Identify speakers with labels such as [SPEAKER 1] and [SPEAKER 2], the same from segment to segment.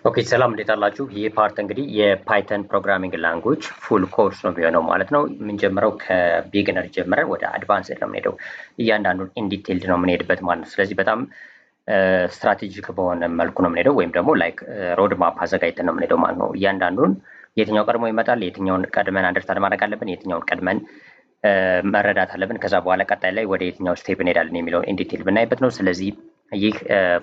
[SPEAKER 1] ኦኬ ሰላም እንዴት አላችሁ? ይህ ፓርት እንግዲህ የፓይተን ፕሮግራሚንግ ላንጉጅ ፉል ኮርስ ነው የሚሆነው ማለት ነው። የምንጀምረው ከቢግነር ጀምረን ወደ አድቫንስድ ነው የምንሄደው። እያንዳንዱን ኢንዲቴይልድ ነው የምንሄድበት ማለት ነው። ስለዚህ በጣም ስትራቴጂክ በሆነ መልኩ ነው የምንሄደው፣ ወይም ደግሞ ላይክ ሮድ ማፕ አዘጋጅተን ነው የምንሄደው ማለት ነው። እያንዳንዱን የትኛው ቀድሞ ይመጣል፣ የትኛውን ቀድመን አንደርስታንድ ማድረግ አለብን፣ የትኛውን ቀድመን መረዳት አለብን፣ ከዛ በኋላ ቀጣይ ላይ ወደ የትኛው ስቴፕ እንሄዳለን የሚለውን ኢንዲቴይል ብናይበት ነው። ስለዚህ ይህ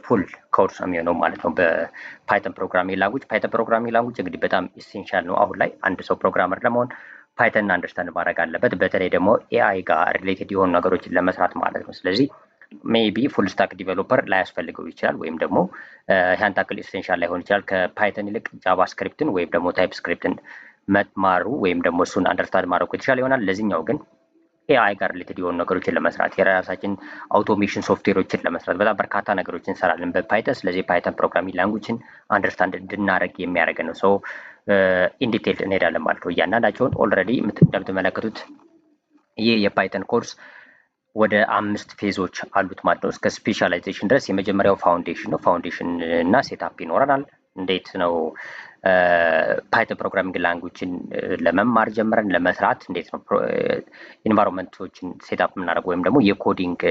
[SPEAKER 1] ፉል ኮርስ የሚሆነው ማለት ነው በፓይተን ፕሮግራሚንግ ላንጉጅ። ፓይተን ፕሮግራሚንግ ላንጉጅ እንግዲህ በጣም ኢሴንሻል ነው አሁን ላይ አንድ ሰው ፕሮግራመር ለመሆን ፓይተን አንደርስታንድ ማድረግ አለበት። በተለይ ደግሞ ኤአይ ጋር ሪሌትድ የሆኑ ነገሮችን ለመስራት ማለት ነው። ስለዚህ ሜይቢ ፉል ስታክ ዲቨሎፐር ላያስፈልገው ይችላል፣ ወይም ደግሞ ያን ታክል ኢሴንሻል ላይሆን ይችላል። ከፓይተን ይልቅ ጃቫስክሪፕትን ወይም ደግሞ ታይፕ ስክሪፕትን መማሩ ወይም ደግሞ እሱን አንደርስታንድ ማድረጉ የተሻለ ይሆናል። ለዚህኛው ግን ኤአይ ጋር ሪሌትድ የሆኑ ነገሮችን ለመስራት የራሳችን አውቶሜሽን ሶፍትዌሮችን ለመስራት በጣም በርካታ ነገሮችን እንሰራለን በፓይተን። ስለዚህ ፓይተን ፕሮግራሚንግ ላንጉጅን አንደርስታንድ እንድናደርግ የሚያደርገን ነው። ሰው ኢንዲቴይል እንሄዳለን ማለት ነው። እያንዳንዳቸውን ኦልሬዲ እንደምትመለከቱት ይህ የፓይተን ኮርስ ወደ 5 ፌዞች አሉት ማለት ነው፣ እስከ ስፔሻላይዜሽን ድረስ። የመጀመሪያው ፋውንዴሽን ነው። ፋውንዴሽን እና ሴታፕ ይኖረናል። እንዴት ነው ፓይተን ፕሮግራሚንግ ላንጉጅን ለመማር ጀምረን ለመስራት እንዴት ነው ኢንቫይሮንመንቶችን ሴታፕ የምናደርገው ወይም ደግሞ የኮዲንግ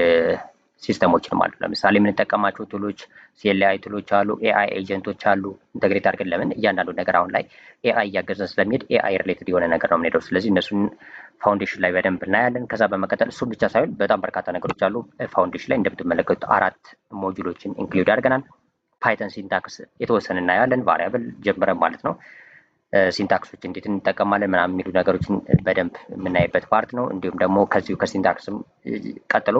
[SPEAKER 1] ሲስተሞችን ማለት ነው። ለምሳሌ የምንጠቀማቸው ቱሎች ሲኤልአይ ቱሎች አሉ፣ ኤአይ ኤጀንቶች አሉ። ኢንተግሬት አድርገን ለምን እያንዳንዱ ነገር አሁን ላይ ኤአይ እያገዘን ስለሚሄድ ኤአይ ሪሌትድ የሆነ ነገር ነው የምንሄደው። ስለዚህ እነሱን ፋውንዴሽን ላይ በደንብ እናያለን። ከዛ በመቀጠል እሱም ብቻ ሳይሆን በጣም በርካታ ነገሮች አሉ ፋውንዴሽን ላይ። እንደምትመለከቱት 4 ሞጁሎችን ኢንክሉድ አድርገናል። ፓይተን ሲንታክስ የተወሰነ እናያለን፣ ቫሪያብል ጀምረን ማለት ነው። ሲንታክሶች እንዴት እንጠቀማለን ምናምን የሚሉ ነገሮችን በደንብ የምናይበት ፓርት ነው። እንዲሁም ደግሞ ከዚሁ ከሲንታክስም ቀጥሎ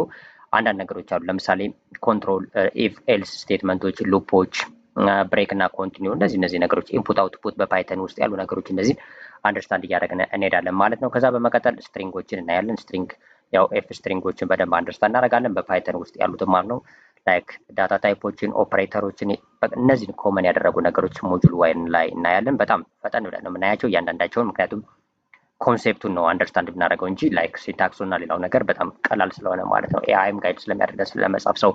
[SPEAKER 1] አንዳንድ ነገሮች አሉ። ለምሳሌ ኮንትሮል፣ ኢፍ፣ ኤልስ ስቴትመንቶች፣ ሉፖች፣ ብሬክ እና ኮንቲኒው፣ እነዚህ ነገሮች ኢንፑት አውትፑት በፓይተን ውስጥ ያሉ ነገሮች እነዚህ አንደርስታንድ እያደረግን እንሄዳለን ማለት ነው። ከዛ በመቀጠል ስትሪንጎችን እናያለን። ስትሪንግ ያው ኤፍ ስትሪንጎችን በደንብ አንደርስታንድ እናደርጋለን በፓይተን ውስጥ ያሉትን ማለት ነው። ላይክ ዳታ ታይፖችን፣ ኦፕሬተሮችን፣ እነዚህን ኮመን ያደረጉ ነገሮች ሞጁል ዋይን ላይ እናያለን። በጣም ፈጠን ብለን ነው የምናያቸው እያንዳንዳቸውን፣ ምክንያቱም ኮንሴፕቱን ነው አንደርስታንድ ብናደርገው እንጂ ላይክ ሲንታክሱ እና ሌላው ነገር በጣም ቀላል ስለሆነ ማለት ነው። ኤአይም ጋይድ ስለሚያደርገን ስለመጻፍ ሰው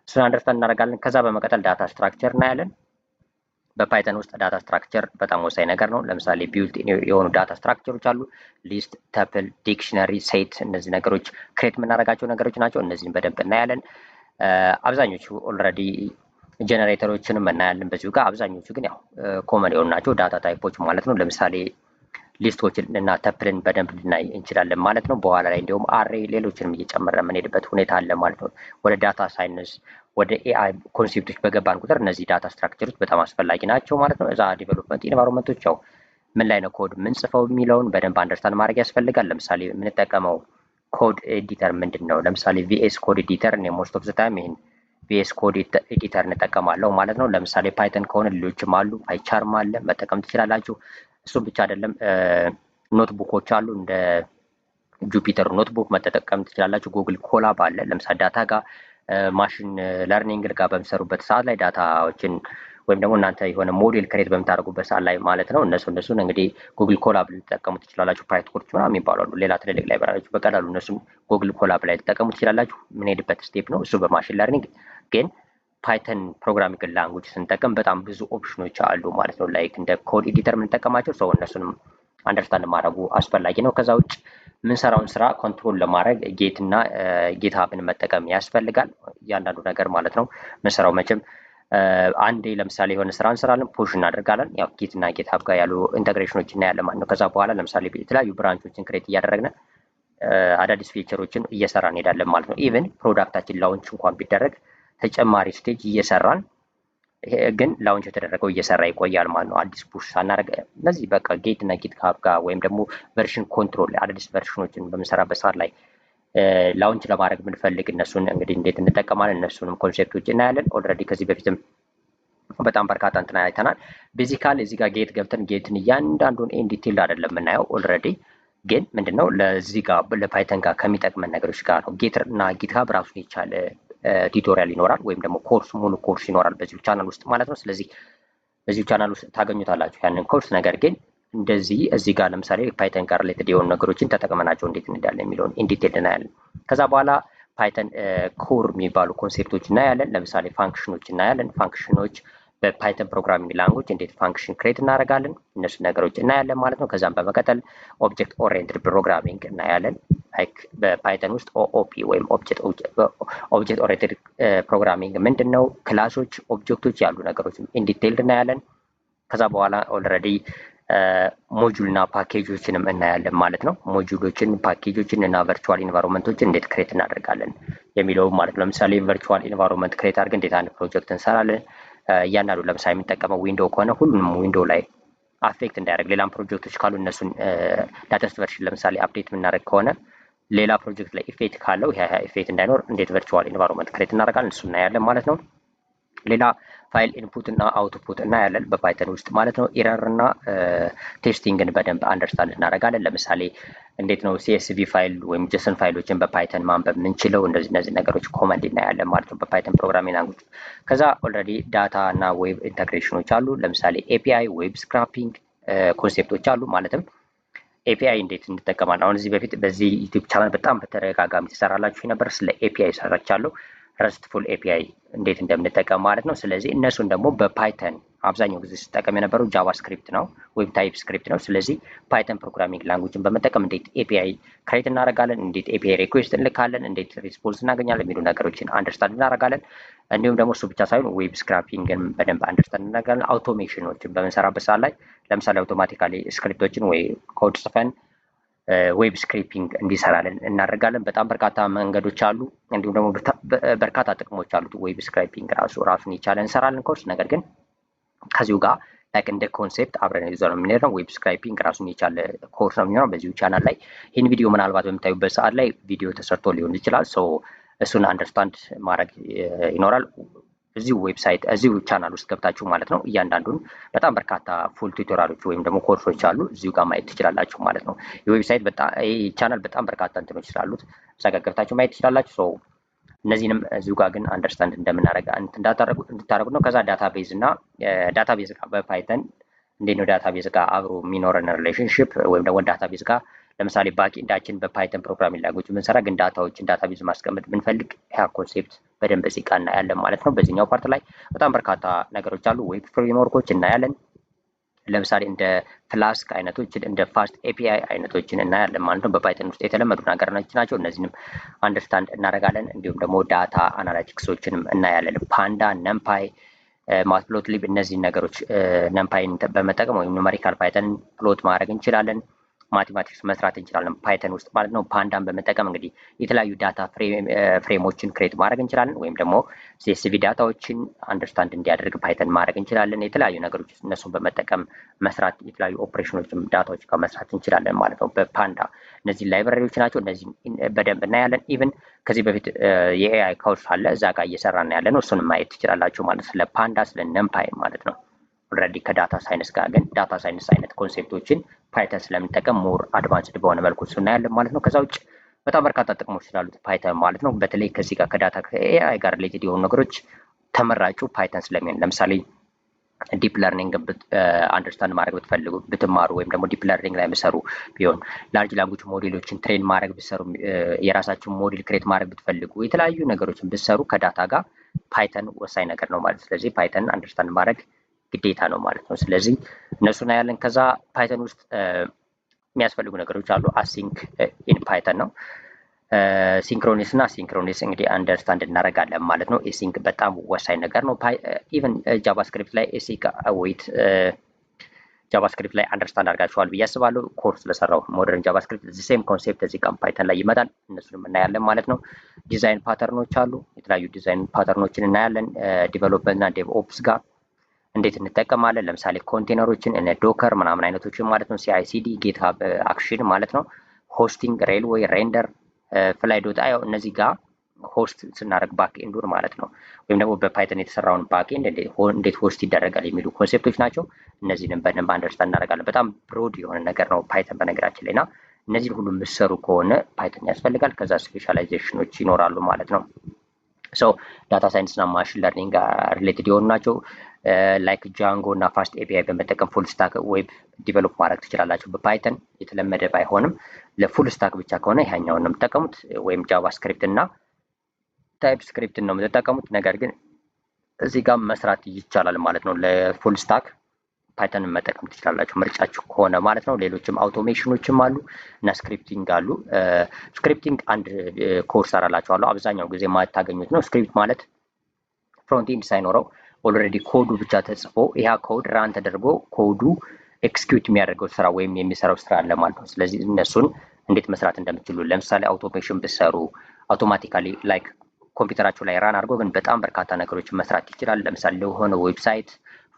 [SPEAKER 1] እሱን አንደርስታንድ እናደርጋለን። ከዛ በመቀጠል ዳታ ስትራክቸር እናያለን። በፓይተን ውስጥ ዳታ ስትራክቸር በጣም ወሳኝ ነገር ነው። ለምሳሌ ቢልት የሆኑ ዳታ ስትራክቸሮች አሉ። ሊስት፣ ተፕል፣ ዲክሽነሪ፣ ሴት፣ እነዚህ ነገሮች ክሬት የምናደርጋቸው ነገሮች ናቸው። እነዚህን በደንብ እናያለን። አብዛኞቹ ኦልሬዲ ጀነሬተሮችንም እናያለን በዚሁ ጋር። አብዛኞቹ ግን ያው ኮመን የሆኑ ናቸው ዳታ ታይፖች ማለት ነው። ለምሳሌ ሊስቶችን እና ተፕልን በደንብ ልናይ እንችላለን ማለት ነው። በኋላ ላይ እንዲሁም አሬ ሌሎችንም እየጨመረ የምንሄድበት ሁኔታ አለ ማለት ነው። ወደ ዳታ ሳይንስ ወደ ኤአይ ኮንሴፕቶች በገባን ቁጥር እነዚህ ዳታ ስትራክቸሮች በጣም አስፈላጊ ናቸው ማለት ነው። እዛ ዲቨሎፕመንት ኢንቫይሮንመንቶች ያው ምን ላይ ነው ኮድ ምንጽፈው የሚለውን በደንብ አንደርስታንድ ማድረግ ያስፈልጋል። ለምሳሌ የምንጠቀመው ኮድ ኤዲተር ምንድን ነው? ለምሳሌ ቪኤስ ኮድ ኤዲተር እኔ ሞስት ኦፍ ዘ ታይም ይሄን ቪኤስ ኮድ ኤዲተር እንጠቀማለሁ ማለት ነው። ለምሳሌ ፓይተን ከሆነ ሌሎችም አሉ፣ ፓይቻርም አለ መጠቀም ትችላላችሁ። እሱም ብቻ አይደለም ኖትቡኮች አሉ፣ እንደ ጁፒተር ኖትቡክ መጠቀም ትችላላችሁ። ጉግል ኮላብ አለ። ለምሳሌ ዳታ ጋር ማሽን ለርኒንግ ጋር በምሰሩበት ሰዓት ላይ ዳታዎችን ወይም ደግሞ እናንተ የሆነ ሞዴል ክሬት በምታደርጉበት ሰዓት ላይ ማለት ነው እነሱን እንግዲህ ጉግል ኮላብ ልትጠቀሙ ትችላላችሁ። ፓይቶርች ምናምን የሚባሉ አሉ፣ ሌላ ትልልቅ ላይብራሪዎች በቀላሉ እነሱም ጉግል ኮላብ ላይ ልትጠቀሙ ትችላላችሁ። የምንሄድበት ስቴፕ ነው እሱ በማሽን ለርኒንግ። ግን ፓይተን ፕሮግራሚንግ ላንጉጅ ስንጠቀም በጣም ብዙ ኦፕሽኖች አሉ ማለት ነው። ላይክ እንደ ኮድ ኤዲተር የምንጠቀማቸው ሰው እነሱንም አንደርስታንድ ማድረጉ አስፈላጊ ነው። ከዛ ውጭ የምንሰራውን ስራ ኮንትሮል ለማድረግ ጌት እና ጌትሀብን መጠቀም ያስፈልጋል። እያንዳንዱ ነገር ማለት ነው ምንሰራው መቼም አንዴ ለምሳሌ የሆነ ስራ እንሰራለን፣ ፑሽ እናደርጋለን። ያው ጌት እና ጌትሀብ ጋር ያሉ ኢንተግሬሽኖች እናያለን ማለት ነው። ከዛ በኋላ ለምሳሌ የተለያዩ ብራንቾችን ክሬት እያደረግን አዳዲስ ፊቸሮችን እየሰራ እንሄዳለን ማለት ነው። ኢቨን ፕሮዳክታችን ላውንች እንኳን ቢደረግ ተጨማሪ ስቴጅ እየሰራን ግን ላውንች የተደረገው እየሰራ ይቆያል ማለት ነው። አዲስ ፑሽ ሳናደርግ እነዚህ በቃ ጌት እና ጌትሀብ ጋር ወይም ደግሞ ቨርሽን ኮንትሮል አዳዲስ ቨርሽኖችን በምንሰራበት ሰዓት ላይ ላውንች ለማድረግ ብንፈልግ እነሱን እንግዲህ እንዴት እንጠቀማለን እነሱንም ኮንሴፕቶች እናያለን። ኦልሬዲ ከዚህ በፊትም በጣም በርካታ እንትን አይተናል። ቤዚካሊ እዚህ ጋር ጌት ገብተን ጌትን እያንዳንዱን ኢንዲቴል አይደለም የምናየው ኦልሬዲ። ግን ምንድነው ለዚህ ጋር ለፓይተን ጋር ከሚጠቅመን ነገሮች ጋር ነው። ጌት እና ጌትሀብ ራሱን የቻለ ቱቶሪያል ይኖራል ወይም ደግሞ ኮርስ ሙሉ ኮርስ ይኖራል በዚሁ ቻናል ውስጥ ማለት ነው። ስለዚህ በዚሁ ቻናል ውስጥ ታገኙታላችሁ ያንን ኮርስ። ነገር ግን እንደዚህ እዚህ ጋር ለምሳሌ ፓይተን ጋር ሪሌትድ የሆኑ ነገሮችን ተጠቅመናቸው እንዴት እንሄዳለን የሚለውን ኢንዲቴል እናያለን። ከዛ በኋላ ፓይተን ኮር የሚባሉ ኮንሴፕቶች እናያለን። ለምሳሌ ፋንክሽኖች እናያለን። ፋንክሽኖች በፓይተን ፕሮግራሚንግ ላንጉጅ እንዴት ፋንክሽን ክሬት እናደርጋለን እነሱ ነገሮች እናያለን ማለት ነው። ከዛም በመቀጠል ኦብጀክት ኦሪየንትድ ፕሮግራሚንግ እናያለን። ላይክ በፓይተን ውስጥ ኦኦፒ ወይም ኦብጀክት ኦሪየንትድ ፕሮግራሚንግ ምንድን ነው፣ ክላሶች፣ ኦብጀክቶች ያሉ ነገሮች ኢንዲቴይልድ እናያለን። ከዛ በኋላ ኦልሬዲ ሞጁል እና ፓኬጆችንም እናያለን ማለት ነው። ሞጁሎችን፣ ፓኬጆችን እና ቨርቹዋል ኢንቫይሮንመንቶችን እንዴት ክሬት እናደርጋለን የሚለው ማለት ነው። ለምሳሌ ቨርቹዋል ኢንቫይሮንመንት ክሬት አድርገን እንዴት አንድ ፕሮጀክት እንሰራለን። እያንዳንዱ ለምሳሌ የሚጠቀመው ዊንዶው ከሆነ ሁሉንም ዊንዶው ላይ አፌክት እንዳያደርግ፣ ሌላም ፕሮጀክቶች ካሉ እነሱን ላተስት ቨርሽን ለምሳሌ አፕዴት የምናደርግ ከሆነ ሌላ ፕሮጀክት ላይ ኢፌክት ካለው ይሄ ኢፌክት እንዳይኖር እንዴት ቨርቹዋል ኢንቫይሮንመንት ክሬት እናደርጋለን እሱ እናያለን ማለት ነው። ሌላ ፋይል ኢንፑት እና አውትፑት እናያለን በፓይተን ውስጥ ማለት ነው። ኢረር እና ቴስቲንግን በደንብ አንደርስታንድ እናደርጋለን። ለምሳሌ እንዴት ነው ሲኤስቪ ፋይል ወይም ጄሰን ፋይሎችን በፓይተን ማንበብ የምንችለው፣ እነዚህ ነገሮች ኮመንድ እናያለን ማለት ነው በፓይተን ፕሮግራሚንግ ላንጉጅ። ከዛ ኦልሬዲ ዳታ እና ዌብ ኢንተግሬሽኖች አሉ። ለምሳሌ ኤፒአይ፣ ዌብ ስክራፒንግ ኮንሴፕቶች አሉ። ማለትም ኤፒአይ እንዴት እንጠቀማለን። አሁን እዚህ በፊት በዚህ ዩቲዩብ ቻናል በጣም በተደጋጋሚ ተሰራላችሁ ነበር፣ ስለ ኤፒአይ ሰራቻለሁ። ረስትፉል ኤፒአይ እንዴት እንደምንጠቀም ማለት ነው። ስለዚህ እነሱን ደግሞ በፓይተን አብዛኛው ጊዜ ስጠቀም የነበረው ጃቫስክሪፕት ነው ወይም ታይፕ ስክሪፕት ነው። ስለዚህ ፓይተን ፕሮግራሚንግ ላንጉጅን በመጠቀም እንዴት ኤፒአይ ክሬት እናደርጋለን፣ እንዴት ኤፒአይ ሪኩዌስት እንልካለን፣ እንዴት ሪስፖንስ እናገኛለን የሚሉ ነገሮችን አንደርስታንድ እናደርጋለን። እንዲሁም ደግሞ እሱ ብቻ ሳይሆን ዌብ ስክራፒንግን በደንብ አንደርስታንድ እናደርጋለን። አውቶሜሽኖችን በምንሰራበት ሰዓት ላይ ለምሳሌ አውቶማቲካሊ ስክሪፕቶችን ወይ ኮድ ጽፈን ዌብ ስክሪፒንግ እንዲሰራለን እናደርጋለን። በጣም በርካታ መንገዶች አሉ። እንዲሁም ደግሞ በርካታ ጥቅሞች አሉት። ዌብ ስክሪፒንግ ራሱን የቻለ እንሰራለን ኮርስ። ነገር ግን ከዚሁ ጋር ላይክ እንደ ኮንሴፕት አብረን ይዘው ነው የምንሄደው። ዌብ ስክሪፒንግ ራሱን የቻለ ኮርስ ነው የሚሆነው በዚሁ ቻናል ላይ። ይህን ቪዲዮ ምናልባት በምታዩበት ሰዓት ላይ ቪዲዮ ተሰርቶ ሊሆን ይችላል። ሶ እሱን አንደርስታንድ ማድረግ ይኖራል። እዚሁ ዌብሳይት እዚሁ ቻናል ውስጥ ገብታችሁ ማለት ነው እያንዳንዱን በጣም በርካታ ፉል ቱቶሪያሎች ወይም ደግሞ ኮርሶች አሉ እዚሁ ጋር ማየት ትችላላችሁ ማለት ነው። የዌብሳይት በጣም ቻናል በጣም በርካታ እንትኖች ስላሉት እዛ ጋር ገብታችሁ ማየት ትችላላችሁ። ሶ እነዚህንም እዚሁ ጋር ግን አንደርስታንድ እንደምናደርግ እንድታደርጉት ነው። ከዛ ዳታቤዝ እና ዳታቤዝ ጋር በፓይተን እንዴት ነው ዳታቤዝ ጋር አብሮ የሚኖረን ሪሌሽንሽፕ ወይም ደግሞ ዳታቤዝ ጋር ለምሳሌ ባክኤንዳችን በፓይተን ፕሮግራሚንግ ላንጉጅ ብንሰራ ግን ዳታዎችን ዳታቤዝ ማስቀመጥ ብንፈልግ ያ ኮንሴፕት በደንብ እዚህ ጋር እናያለን ማለት ነው። በዚህኛው ፓርት ላይ በጣም በርካታ ነገሮች አሉ። ዌብ ፍሬምወርኮች እናያለን። ለምሳሌ እንደ ፍላስክ አይነቶችን እንደ ፋስት ኤፒአይ አይነቶችን እናያለን ማለት ነው። በፓይተን ውስጥ የተለመዱ ነገሮች ናቸው። እነዚህንም አንደርስታንድ እናደርጋለን። እንዲሁም ደግሞ ዳታ አናላቲክሶችንም እናያለን። ፓንዳ፣ ነምፓይ፣ ማትፕሎትሊብ እነዚህን ነገሮች ነምፓይን በመጠቀም ወይም ኑሜሪካል ፓይተን ፕሎት ማድረግ እንችላለን። ማቴማቲክስ መስራት እንችላለን ፓይተን ውስጥ ማለት ነው። ፓንዳን በመጠቀም እንግዲህ የተለያዩ ዳታ ፍሬሞችን ክሬት ማድረግ እንችላለን። ወይም ደግሞ ሲኤስቪ ዳታዎችን አንደርስታንድ እንዲያደርግ ፓይተን ማድረግ እንችላለን። የተለያዩ ነገሮች እነሱን በመጠቀም መስራት የተለያዩ ኦፕሬሽኖችም ዳታዎች ጋር መስራት እንችላለን ማለት ነው በፓንዳ። እነዚህ ላይብራሪዎች ናቸው። እነዚህ በደንብ እናያለን። ኢቭን ከዚህ በፊት የኤአይ ኮርስ አለ እዛ ጋር እየሰራን ያለ ነው። እሱንም ማየት ትችላላችሁ ማለት ስለ ፓንዳ ስለ ነምፓይ ማለት ነው። ኦልሬዲ ከዳታ ሳይንስ ጋር ግን ዳታ ሳይንስ አይነት ኮንሴፕቶችን ፓይተን ስለምንጠቀም ሞር አድቫንስድ በሆነ መልኩ እሱ እናያለን ማለት ነው። ከዛ ውጭ በጣም በርካታ ጥቅሞች ስላሉት ፓይተን ማለት ነው። በተለይ ከዚህ ጋር ከዳታ ከኤአይ ጋር ሪሌትድ የሆኑ ነገሮች ተመራጩ ፓይተን ስለሚሆን ለምሳሌ ዲፕ ለርኒንግ አንደርስታንድ ማድረግ ብትፈልጉ ብትማሩ ወይም ደግሞ ዲፕ ለርኒንግ ላይ ብትሰሩ ቢሆን ላርጅ ላንጉጅ ሞዴሎችን ትሬን ማድረግ ብትሰሩ የራሳችሁን ሞዴል ክሬት ማድረግ ብትፈልጉ የተለያዩ ነገሮችን ብትሰሩ ከዳታ ጋር ፓይተን ወሳኝ ነገር ነው ማለት። ስለዚህ ፓይተን አንደርስታንድ ማድረግ ግዴታ ነው ማለት ነው። ስለዚህ እነሱን ያለን ከዛ ፓይተን ውስጥ የሚያስፈልጉ ነገሮች አሉ። አሲንክ ኢን ፓይተን ነው። ሲንክሮኒስ እና ሲንክሮኒስ እንግዲህ አንደርስታንድ እናደርጋለን ማለት ነው። ኤሲንክ በጣም ወሳኝ ነገር ነው። ኢቨን ጃቫስክሪፕት ላይ ኤሲንክ ዌይት ጃቫስክሪፕት ላይ አንደርስታንድ አድርጋችኋል ብዬ አስባለሁ። ኮርስ ስለሰራው ሞደርን ጃቫስክሪፕት ሴም ኮንሴፕት እዚህ ጋር ፓይተን ላይ ይመጣል። እነሱንም እናያለን ማለት ነው። ዲዛይን ፓተርኖች አሉ። የተለያዩ ዲዛይን ፓተርኖችን እናያለን። ዲቨሎፕመንት እና ዴቭ ኦፕስ ጋር እንዴት እንጠቀማለን። ለምሳሌ ኮንቴነሮችን እነ ዶከር ምናምን አይነቶችን ማለት ነው። ሲአይሲዲ ጌትሃብ አክሽን ማለት ነው። ሆስቲንግ፣ ሬልዌይ፣ ሬንደር፣ ፍላይ ዶት አይ እነዚህ ጋር ሆስት ስናደርግ ባክ ኤንዱን ማለት ነው። ወይም ደግሞ በፓይተን የተሰራውን ባክ ኤንድ እንዴት ሆስት ይደረጋል የሚሉ ኮንሴፕቶች ናቸው። እነዚህንም በደንብ አንደርስታንድ እናደርጋለን። በጣም ብሮድ የሆነ ነገር ነው ፓይተን በነገራችን ላይ እና እነዚህን ሁሉ የምትሰሩ ከሆነ ፓይተን ያስፈልጋል። ከዛ ስፔሻላይዜሽኖች ይኖራሉ ማለት ነው። ሶ ዳታ ሳይንስ እና ማሽን ለርኒንግ ጋር ሪሌትድ የሆኑ ናቸው። ላይክ ጃንጎ እና ፋስት ኤፒአይ በመጠቀም ፉል ስታክ ዌብ ዲቨሎፕ ማድረግ ትችላላችሁ በፓይተን። የተለመደ ባይሆንም ለፉል ስታክ ብቻ ከሆነ ይሄኛውን ነው የምትጠቀሙት ወይም ጃቫስክሪፕት እና ታይፕ ስክሪፕትን ነው የምትጠቀሙት። ነገር ግን እዚህ ጋር መስራት ይቻላል ማለት ነው። ለፉል ስታክ ፓይተንን መጠቀም ትችላላችሁ ምርጫችሁ ከሆነ ማለት ነው። ሌሎችም አውቶሜሽኖችም አሉ እና ስክሪፕቲንግ አሉ። ስክሪፕቲንግ አንድ ኮርስ አራላችኋለሁ። አብዛኛው ጊዜ የማታገኙት ነው። ስክሪፕት ማለት ፍሮንት ኤንድ ሳይኖረው ኦልሬዲ ኮዱ ብቻ ተጽፎ ያ ኮድ ራን ተደርጎ ኮዱ ኤክስኪዩት የሚያደርገው ስራ ወይም የሚሰራው ስራ አለ ማለት ነው። ስለዚህ እነሱን እንዴት መስራት እንደምትችሉ ለምሳሌ አውቶሜሽን ብትሰሩ አውቶማቲካሊ ላይክ ኮምፒውተራችሁ ላይ ራን አድርጎ ግን በጣም በርካታ ነገሮችን መስራት ይችላል። ለምሳሌ ለሆነ ዌብሳይት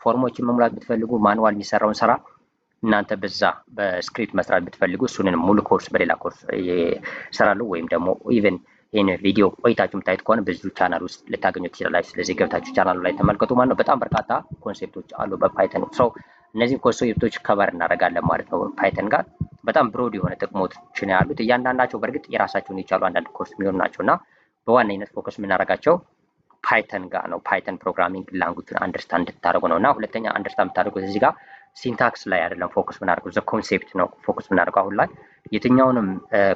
[SPEAKER 1] ፎርሞችን መሙላት ብትፈልጉ ማኑዋል የሚሰራውን ስራ እናንተ በዛ በስክሪፕት መስራት ብትፈልጉ እሱንን ሙሉ ኮርስ በሌላ ኮርስ ይሰራሉ። ወይም ደግሞ ኢቨን ይህን ቪዲዮ ቆይታችሁ የምታዩት ከሆነ በዚሁ ቻናል ውስጥ ልታገኙ ትችላላችሁ። ስለዚህ ገብታችሁ ቻናሉ ላይ ተመልከቱ ማለት ነው። በጣም በርካታ ኮንሴፕቶች አሉ በፓይተን ሰው እነዚህን ኮንሴፕቶች ከበር እናደርጋለን ማለት ነው። ፓይተን ጋር በጣም ብሮድ የሆነ ጥቅሞች ነው ያሉት። እያንዳንዳቸው በእርግጥ የራሳቸውን የቻሉ አንዳንድ ኮርስ የሚሆኑ ናቸው እና በዋነኝነት ፎከስ የምናደርጋቸው ፓይተን ጋር ነው። ፓይተን ፕሮግራሚንግ ላንጉጁን አንደርስታንድ እንድታደርጉ ነው። እና ሁለተኛ አንደርስታንድ የምታደርጉት እዚህ ጋር ሲንታክስ ላይ አይደለም ፎከስ የምናደርገው ዘ ኮንሴፕት ነው ፎከስ የምናደርገው። አሁን ላይ የትኛውንም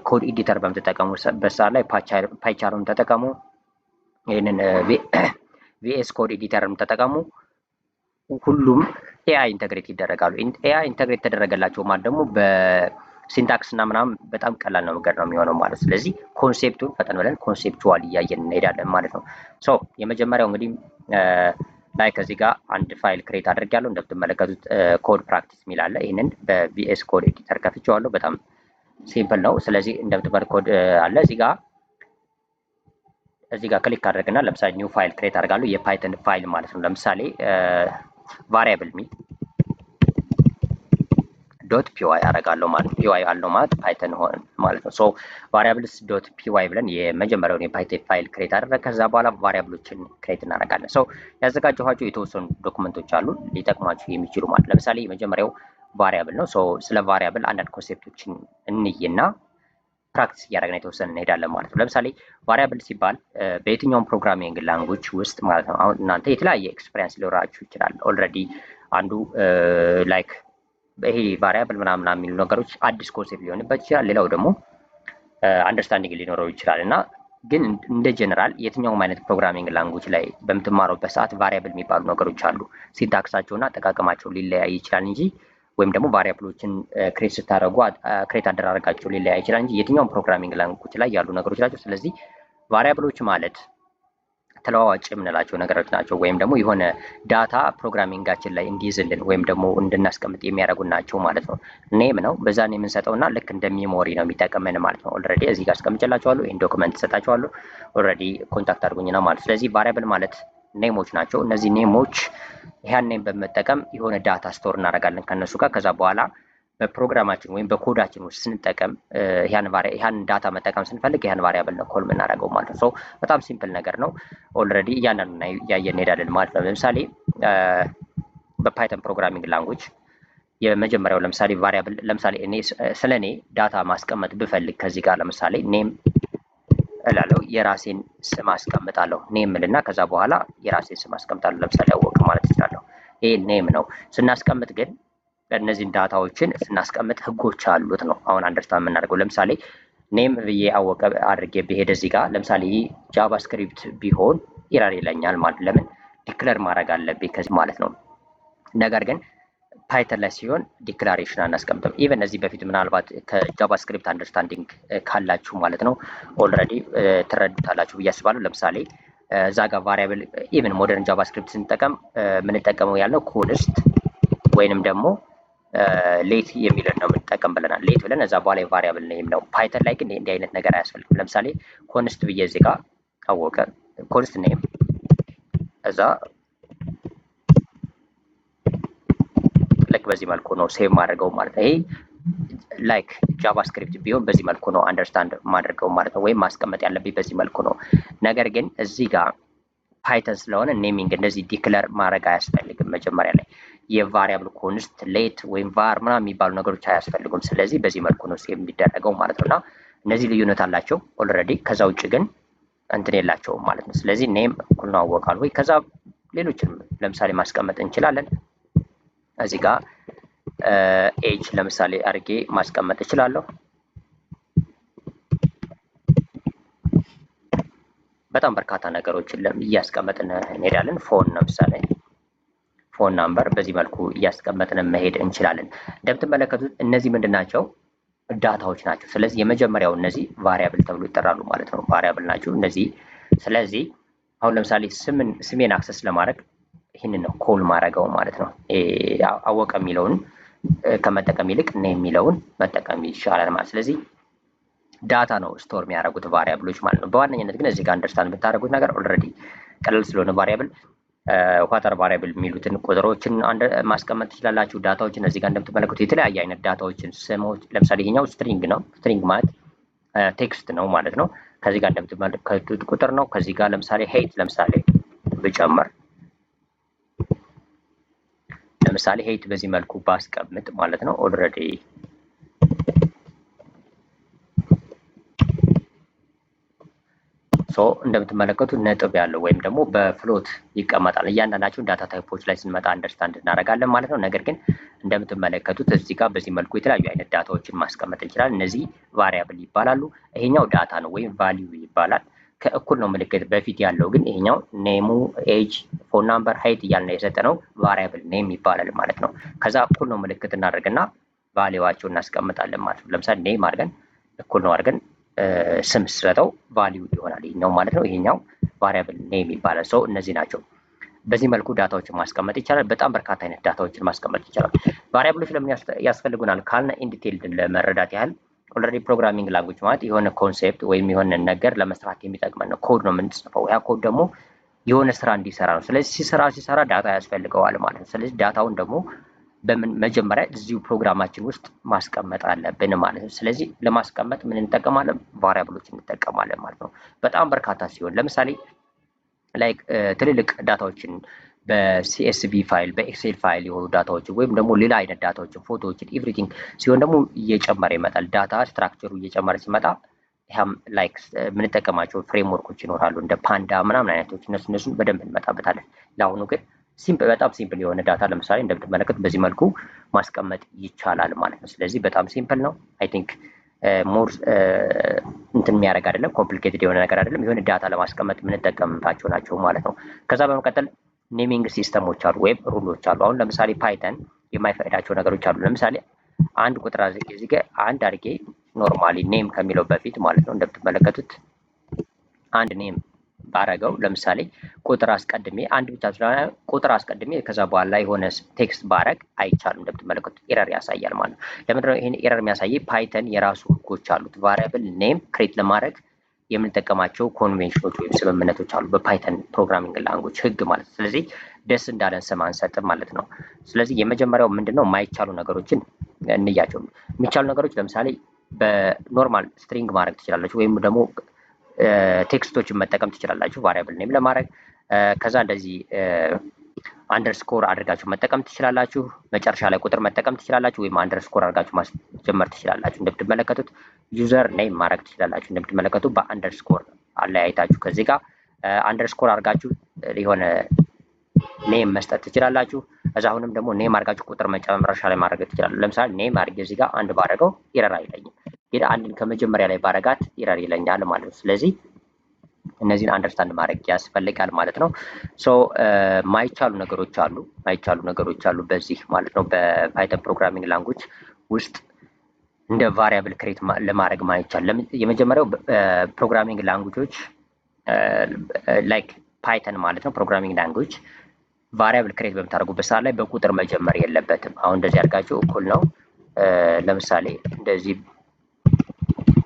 [SPEAKER 1] ኮድ ኤዲተር በምትጠቀሙበት ሰዓት ላይ ፓይቻርን ተጠቀሙ፣ ይህንን ቪኤስ ኮድ ኤዲተርን ተጠቀሙ። ሁሉም ኤአይ ኢንተግሬት ይደረጋሉ። ኤአይ ኢንተግሬት ተደረገላቸው ማለት ደግሞ በሲንታክስ እና ምናምን በጣም ቀላል ነው ነገር ነው የሚሆነው ማለት። ስለዚህ ኮንሴፕቱን ፈጠን ብለን ኮንሴፕቹዋል እያየን እንሄዳለን ማለት ነው። ሶ የመጀመሪያው እንግዲህ ላይ ከዚህ ጋር አንድ ፋይል ክሬት አድርጌያለሁ። እንደምትመለከቱት ኮድ ፕራክቲስ የሚል አለ። ይህንን በቪኤስ ኮድ ኤዲተር ከፍቼዋለሁ። በጣም ሲምፕል ነው። ስለዚህ እንደምትመለከቱት ኮድ አለ እዚህ ጋር ክሊክ አድርግና ለምሳሌ ኒው ፋይል ክሬት አድርጋለሁ። የፓይተን ፋይል ማለት ነው። ለምሳሌ ቫሪያብል ሚ ዶት ፒዋይ አደርጋለሁ ማለት ነው። ፒዋይ አለው ማለት ፓይተን ሆነ ማለት ነው። ሶ ቫሪያብልስ ዶት ፒዋይ ብለን የመጀመሪያውን የፓይተን ፋይል ክሬት አደረገ። ከዛ በኋላ ቫሪያብሎችን ክሬት እናደርጋለን። ሶ ያዘጋጀኋቸው የተወሰኑ ዶክመንቶች አሉ ሊጠቅሟችሁ የሚችሉ ማለት ለምሳሌ የመጀመሪያው ቫሪያብል ነው። ሶ ስለ ቫሪያብል አንዳንድ ኮንሴፕቶችን እንይና ፕራክቲስ እያደረግን የተወሰነ እንሄዳለን ማለት ነው። ለምሳሌ ቫሪያብል ሲባል በየትኛውም ፕሮግራሚንግ ላንጉጅ ውስጥ ማለት ነው። አሁን እናንተ የተለያየ ኤክስፔሪንስ ሊኖራችሁ ይችላል። ኦልሬዲ አንዱ ላይክ ይሄ ቫሪያብል ምናምን የሚሉ ነገሮች አዲስ ኮንሴፕት ሊሆንበት ይችላል። ሌላው ደግሞ አንደርስታንዲንግ ሊኖረው ይችላል እና ግን እንደ ጀነራል የትኛውም አይነት ፕሮግራሚንግ ላንጉጅ ላይ በምትማሩበት ሰዓት ቫሪያብል የሚባሉ ነገሮች አሉ። ሲንታክሳቸውና አጠቃቀማቸው ሊለያይ ይችላል እንጂ ወይም ደግሞ ቫሪያብሎችን ክሬት ስታደርጉ ክሬት አደራረጋቸው ሊለያይ ይችላል እንጂ የትኛውም ፕሮግራሚንግ ላንጉጅ ላይ ያሉ ነገሮች ናቸው። ስለዚህ ቫሪያብሎች ማለት ተለዋዋጭ የምንላቸው ነገሮች ናቸው። ወይም ደግሞ የሆነ ዳታ ፕሮግራሚንጋችን ላይ እንዲይዝልን ወይም ደግሞ እንድናስቀምጥ የሚያደርጉ ናቸው ማለት ነው። ኔም ነው በዛ ኔም የምንሰጠው እና ልክ እንደ ሜሞሪ ነው የሚጠቀመን ማለት ነው። ኦልሬዲ እዚህ ጋር አስቀምጬላችኋለሁ። ይህን ዶክመንት ሰጣችኋለሁ። ኦልሬዲ ኮንታክት አድርጉኝ ነው ማለት። ስለዚህ ቫሪያብል ማለት ኔሞች ናቸው። እነዚህ ኔሞች ያን ኔም በመጠቀም የሆነ ዳታ ስቶር እናደርጋለን ከነሱ ጋር። ከዛ በኋላ በፕሮግራማችን ወይም በኮዳችን ውስጥ ስንጠቀም ያን ዳታ መጠቀም ስንፈልግ ያን ቫሪያብል ነው ኮል የምናደርገው ማለት ነው። በጣም ሲምፕል ነገር ነው። ኦልሬዲ እያንዳንዱ እያየን እንሄዳለን ማለት ነው። ለምሳሌ በፓይተን ፕሮግራሚንግ ላንጉጅ የመጀመሪያው ለምሳሌ ቫሪያብል ለምሳሌ እኔ ስለ እኔ ዳታ ማስቀመጥ ብፈልግ ከዚህ ጋር ለምሳሌ ኔም እላለሁ። የራሴን ስም አስቀምጣለሁ። ኔም እልና ከዛ በኋላ የራሴን ስም አስቀምጣለሁ። ለምሳሌ አወቀ ማለት እችላለሁ። ይሄ ኔም ነው። ስናስቀምጥ ግን እነዚህን ዳታዎችን ስናስቀምጥ ህጎች አሉት ነው አሁን አንደርስታንድ የምናደርገው። ለምሳሌ ኔም ብዬ አወቀ አድርጌ ብሄድ እዚህ ጋር ለምሳሌ ጃቫስክሪፕት ቢሆን ኢረር ይለኛል ማለት ለምን ዲክለር ማድረግ አለብኝ ከዚህ ማለት ነው። ነገር ግን ፓይተን ላይ ሲሆን ዲክላሬሽን አናስቀምጥም። ኢቨን እዚህ በፊት ምናልባት ከጃቫስክሪፕት አንደርስታንዲንግ ካላችሁ ማለት ነው ኦልሬዲ ትረዱታላችሁ ብዬ አስባለሁ። ለምሳሌ እዛ ጋር ቫሪያብል ኢቨን ሞደርን ጃቫስክሪፕት ስንጠቀም የምንጠቀመው ያለው ኮንስት ወይንም ደግሞ ሌት የሚለን ነው የምንጠቀም ብለናል። ሌት ብለን እዛ በኋላ የቫሪያብል ኔም ነው። ፓይተን ላይ ግን እንዲህ አይነት ነገር አያስፈልግም። ለምሳሌ ኮንስት ብዬ እዚህ ጋር አወቀ ኮንስት ኔም እዛ ልክ በዚህ መልኩ ነው ሴቭ ማድረገው ማለት ነው። ይሄ ላይክ ጃቫስክሪፕት ቢሆን በዚህ መልኩ ነው አንደርስታንድ ማድረገው ማለት ነው፣ ወይም ማስቀመጥ ያለብኝ በዚህ መልኩ ነው። ነገር ግን እዚህ ጋር ፓይተን ስለሆነ ኔሚንግ እንደዚህ ዲክለር ማድረግ አያስፈልግም። መጀመሪያ ላይ የቫሪያብል ኮንስት ሌት ወይም ቫር ምናምን የሚባሉ ነገሮች አያስፈልጉም። ስለዚህ በዚህ መልኩ ነው ሴቭ የሚደረገው ማለት ነው እና እነዚህ ልዩነት አላቸው ኦልሬዲ። ከዛ ውጭ ግን እንትን የላቸውም ማለት ነው። ስለዚህ ኔም እኩል ነው አወቃል ወይ። ከዛ ሌሎችንም ለምሳሌ ማስቀመጥ እንችላለን። እዚህ ጋር ኤጅ ለምሳሌ አድርጌ ማስቀመጥ እችላለሁ። በጣም በርካታ ነገሮችን እያስቀመጥን እንሄዳለን። ፎን ለምሳሌ ፎን ናምበር በዚህ መልኩ እያስቀመጥን መሄድ እንችላለን። እንደምትመለከቱት እነዚህ ምንድን ናቸው? ዳታዎች ናቸው። ስለዚህ የመጀመሪያው እነዚህ ቫሪያብል ተብሎ ይጠራሉ ማለት ነው። ቫሪያብል ናቸው እነዚህ። ስለዚህ አሁን ለምሳሌ ስሜን አክሰስ ለማድረግ ይህንን ነው ኮል ማድረገው ማለት ነው። አወቀ የሚለውን ከመጠቀም ይልቅ እኔ የሚለውን መጠቀም ይሻላል ማለት። ስለዚህ ዳታ ነው ስቶር የሚያደርጉት ቫሪያብሎች ማለት ነው። በዋነኝነት ግን እዚህ ጋር አንደርስታንድ የምታደርጉት ነገር ኦልሬዲ ቀለል ስለሆነ ቫሪያብል ዋተር ቫሪያብል የሚሉትን ቁጥሮችን ማስቀመጥ ትችላላችሁ። ዳታዎችን እዚህ ጋር እንደምትመለከቱት የተለያየ አይነት ዳታዎችን ስሞች፣ ለምሳሌ ይሄኛው ስትሪንግ ነው። ስትሪንግ ማለት ቴክስት ነው ማለት ነው። ከዚህ ጋር እንደምትመለከቱት ቁጥር ነው። ከዚህ ጋር ለምሳሌ ሄይት ለምሳሌ ብጨምር ለምሳሌ ሄይት በዚህ መልኩ ባስቀምጥ ማለት ነው ኦልሬዲ እንደምትመለከቱት ነጥብ ያለው ወይም ደግሞ በፍሎት ይቀመጣል። እያንዳንዳቸውን ዳታ ታይፖች ላይ ስንመጣ አንደርስታንድ እናደርጋለን ማለት ነው። ነገር ግን እንደምትመለከቱት እዚህ ጋር በዚህ መልኩ የተለያዩ አይነት ዳታዎችን ማስቀመጥ እንችላለን። እነዚህ ቫሪያብል ይባላሉ። ይሄኛው ዳታ ነው ወይም ቫሊዩ ይባላል። ከእኩል ነው ምልክት በፊት ያለው ግን ይሄኛው ኔሙ፣ ኤጅ፣ ፎን ናምበር፣ ሀይት እያልን የሰጠነው ቫሪያብል ኔም ይባላል ማለት ነው። ከዛ እኩል ነው ምልክት እናደርግና ቫሊዋቸው እናስቀምጣለን ማለት ነው። ለምሳሌ ኔም አድርገን እኩል ነው አድርገን ስም ስሰጠው ቫሊዩ ይሆናል ይሄኛው ማለት ነው። ይሄኛው ቫሪያብል ኔም ይባላል። ሰው እነዚህ ናቸው። በዚህ መልኩ ዳታዎችን ማስቀመጥ ይቻላል። በጣም በርካታ አይነት ዳታዎችን ማስቀመጥ ይቻላል። ቫሪያብሎች ለምን ያስፈልጉናል ካልን ኢንዲቴይልድ ለመረዳት ያህል ኦልሬዲ ፕሮግራሚንግ ላንጉጅ ማለት የሆነ ኮንሴፕት ወይም የሆነ ነገር ለመስራት የሚጠቅመን ነው። ኮድ ነው የምንጽፈው። ያ ኮድ ደግሞ የሆነ ስራ እንዲሰራ ነው። ስለዚህ ሲሰራ ዳታ ያስፈልገዋል ማለት ነው። ስለዚህ ዳታውን ደግሞ መጀመሪያ እዚሁ ፕሮግራማችን ውስጥ ማስቀመጥ አለብን ማለት ነው። ስለዚህ ለማስቀመጥ ምን እንጠቀማለን? ቫሪያብሎች እንጠቀማለን ማለት ነው። በጣም በርካታ ሲሆን ለምሳሌ ላይክ ትልልቅ ዳታዎችን በሲኤስቪ ፋይል በኤክሴል ፋይል የሆኑ ዳታዎችን ወይም ደግሞ ሌላ አይነት ዳታዎችን ፎቶዎችን ኤቭሪቲንግ ሲሆን ደግሞ እየጨመረ ይመጣል። ዳታ ስትራክቸሩ እየጨመረ ሲመጣ ይህም ላይክ የምንጠቀማቸው ፍሬምወርኮች ይኖራሉ እንደ ፓንዳ ምናምን አይነቶች እነሱን በደንብ እንመጣበታለን። ለአሁኑ ግን በጣም ሲምፕል የሆነ ዳታ ለምሳሌ እንደምትመለከቱት በዚህ መልኩ ማስቀመጥ ይቻላል ማለት ነው። ስለዚህ በጣም ሲምፕል ነው። አይ ቲንክ ሞር እንትን የሚያደርግ አይደለም፣ ኮምፕሊኬትድ የሆነ ነገር አይደለም። የሆነ ዳታ ለማስቀመጥ የምንጠቀምባቸው ናቸው ማለት ነው። ከዛ በመቀጠል ኔሚንግ ሲስተሞች አሉ ወይም ሩሎች አሉ። አሁን ለምሳሌ ፓይተን የማይፈቅዳቸው ነገሮች አሉ። ለምሳሌ አንድ ቁጥር እዚህ ጋር አንድ አድርጌ ኖርማሊ ኔም ከሚለው በፊት ማለት ነው እንደምትመለከቱት አንድ ኔም ባረገው ለምሳሌ ቁጥር አስቀድሜ አንድ ብቻ ስለሆነ ቁጥር አስቀድሜ ከዛ በኋላ የሆነ ቴክስት ባረግ አይቻልም። እንደምትመለከቱት ኤረር ያሳያል ማለት ነው። ለምንድነው ይሄን ኤረር የሚያሳይ? ፓይተን የራሱ ህጎች አሉት። ቫሪያብል ኔም ክሬት ለማድረግ የምንጠቀማቸው ኮንቬንሽኖች ወይም ስምምነቶች አሉ በፓይተን ፕሮግራሚንግ ላንጉጅ ህግ ማለት ነው። ስለዚህ ደስ እንዳለን ስም አንሰጥም ማለት ነው። ስለዚህ የመጀመሪያው ምንድነው የማይቻሉ ነገሮችን እንያቸው። የሚቻሉ ነገሮች ለምሳሌ በኖርማል ስትሪንግ ማድረግ ትችላላችሁ ወይም ደግሞ ቴክስቶችን መጠቀም ትችላላችሁ ቫሪያብል ኔም ለማድረግ። ከዛ እንደዚህ አንደርስኮር አድርጋችሁ መጠቀም ትችላላችሁ። መጨረሻ ላይ ቁጥር መጠቀም ትችላላችሁ ወይም አንደርስኮር አድርጋችሁ ማስጀመር ትችላላችሁ። እንደምትመለከቱት ዩዘር ኔም ማድረግ ትችላላችሁ። እንደምትመለከቱት በአንደርስኮር አለያይታችሁ ከዚህ ጋር አንደርስኮር አድርጋችሁ የሆነ ኔም መስጠት ትችላላችሁ። እዛ አሁንም ደግሞ ኔም አድርጋችሁ ቁጥር መጨረሻ ላይ ማድረግ ትችላላችሁ። ለምሳሌ ኔም አድርጌ እዚህ ጋር አንድ ባደረገው ኤረር አይለኝም፣ ግን አንድን ከመጀመሪያ ላይ ባረጋት ኤረር ይለኛል ማለት ነው። ስለዚህ እነዚህን አንደርስታንድ ማድረግ ያስፈልጋል ማለት ነው። ማይቻሉ ነገሮች አሉ በዚህ ማለት ነው። በፓይተን ፕሮግራሚንግ ላንጉጅ ውስጥ እንደ ቫሪያብል ክሬት ለማድረግ ማይቻል የመጀመሪያው ፕሮግራሚንግ ላንጉጆች ላይክ ፓይተን ማለት ነው። ፕሮግራሚንግ ላንጉጅ ቫሪያብል ክሬት በምታደርጉበት ሰዓት ላይ በቁጥር መጀመር የለበትም። አሁን እንደዚህ አድርጋችሁ እኩል ነው ለምሳሌ እንደዚህ